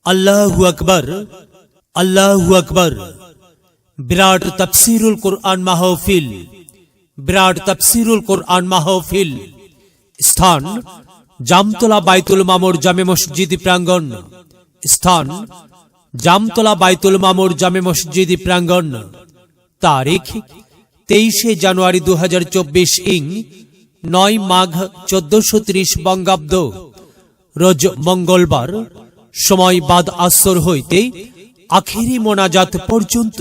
আল্লাহু আকবার, আল্লাহু আকবার। বিরাট তাফসীরুল কুরআন মাহফিল, বিরাট তাফসীরুল কুরআন মাহফিল। স্থান জামতলা বাইতুল মামুর জামে মসজিদ প্রাঙ্গণ। স্থান জামতলা বাইতুল মামুর জামে মসজিদ প্রাঙ্গণ। তারিখ 23 জানুয়ারি 2024 ইং 9 মাঘ 1430 বঙ্গাব্দ। রোজ মঙ্গলবার। সময় বাদ আসর হইতে আখেরি মোনাজাত পর্যন্ত।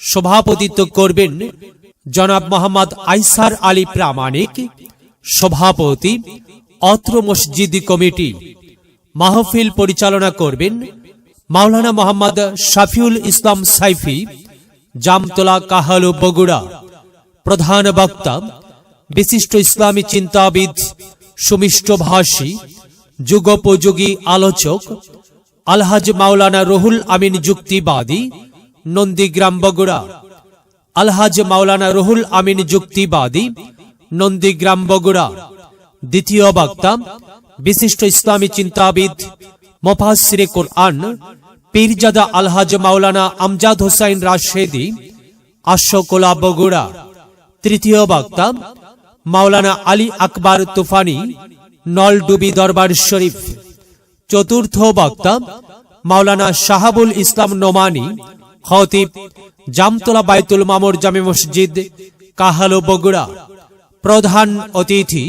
সভাপতিত্ব করবেন জনাব মোহাম্মদ আইসার আলী প্রামাণিক, সভাপতি অত্র মসজিদ কমিটি। মাহফিল পরিচালনা করবেন মাওলানা মোহাম্মদ শাফিউল ইসলাম সাইফি, জামতলা কাহালু বগুড়া। প্রধান বক্তা বিশিষ্ট ইসলামী চিন্তাবিদ, সুমিষ্টভাষী, যুগোপযোগী আলোচক আলহাজ মাওলানা রুহুল আমিন যুক্তিবাদী, নন্দীগ্রাম বগুড়া। আলহাজ মাওলানা রুহুল আমিন যুক্তিবাদী, নন্দীগ্রাম বগুড়া। দ্বিতীয় বক্তা বিশিষ্ট ইসলামী চিন্তাবিদ, মুফাসসিরে কুরআন, পীরজাদা আলহাজ মাওলানা আমজাদ হোসাইন রাশেদি, আশোকোলা বগুড়া। তৃতীয় বক্তা মাওলানা আলী আকবর তুফানি, নলডুবি দরবার শরীফ। চতুর্থ বক্তা মাওলানা শাহাবুল ইসলাম নোমানী, খতিব, জামতলা বাইতুল মামুর জামে মসজিদ কাহালু বগুড়া। প্রধান অতিথি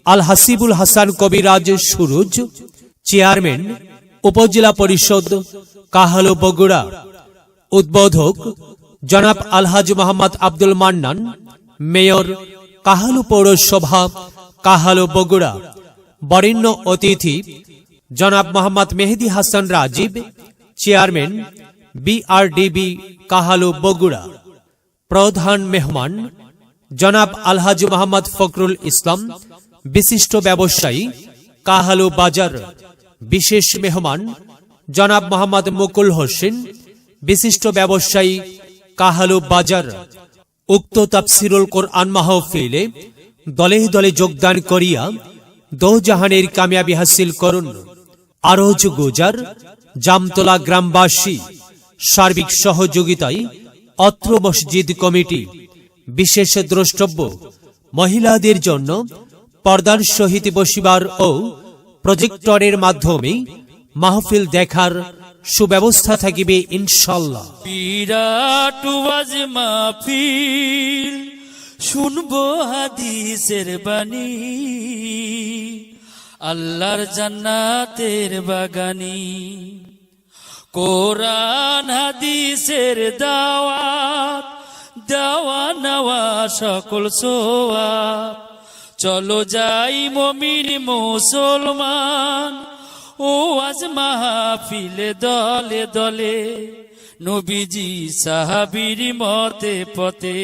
আল হাসিবুল হাসান কবিরাজ সুরুজ, চেয়ারম্যান উপজেলা পরিষদ কাহালু বগুড়া। উদ্বোধক জনাব আলহাজ মোহাম্মদ আব্দুল মান্নান, মেয়র কাহালু পৌরসভা কাহালু বগুড়া। বরেণ্য অতিথি জনাব মোহাম্মদ মেহেদী হাসান রাজীব, চেয়ারম্যান বিআরডিবি কাহালু বগুড়া। প্রধান মেহমান জনাব আলহাজ মোহাম্মদ ফখরুল ইসলাম, বিশিষ্ট ব্যবসায়ী কাহালু বাজার। বিশেষ মেহমান জনাব মোহাম্মদ মুকুল হোসেন, বিশিষ্ট ব্যবসায়ী কাহালু বাজার। উক্ত তাফসীরুল কুরআন মাহফিলে দলে দলে যোগদান করিয়া দোজাহানের কামিয়াবি হাসিল করুন। আরজ গুজার জামতলা গ্রামবাসী সার্বিক সহযোগিতায় অত্র মসজিদ কমিটি। বিশেষ দ্রষ্টব্য মহিলাদের জন্য পর্দার সহিত বসিবার ও প্রজেক্টরের মাধ্যমে মাহফিল দেখার সুব্যবস্থা থাকিবে ইনশাআল্লাহ। বিরাট ওয়াজ মাহফিল, শুনবো হাদিসের বাণী, আল্লাহর জান্নাতের বাগানি। কোরআন হাদিসের দাওয়াত, দেওয়া নেওয়া সকল সোয়াব। চলো যাই মুমিন মুসলমান, ও আজ মাহফিলে দলে দলে। নবীজি সাহাবীর মতে পথে,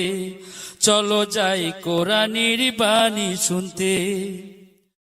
চলো যাই কোরআনের বাণী শুনতে।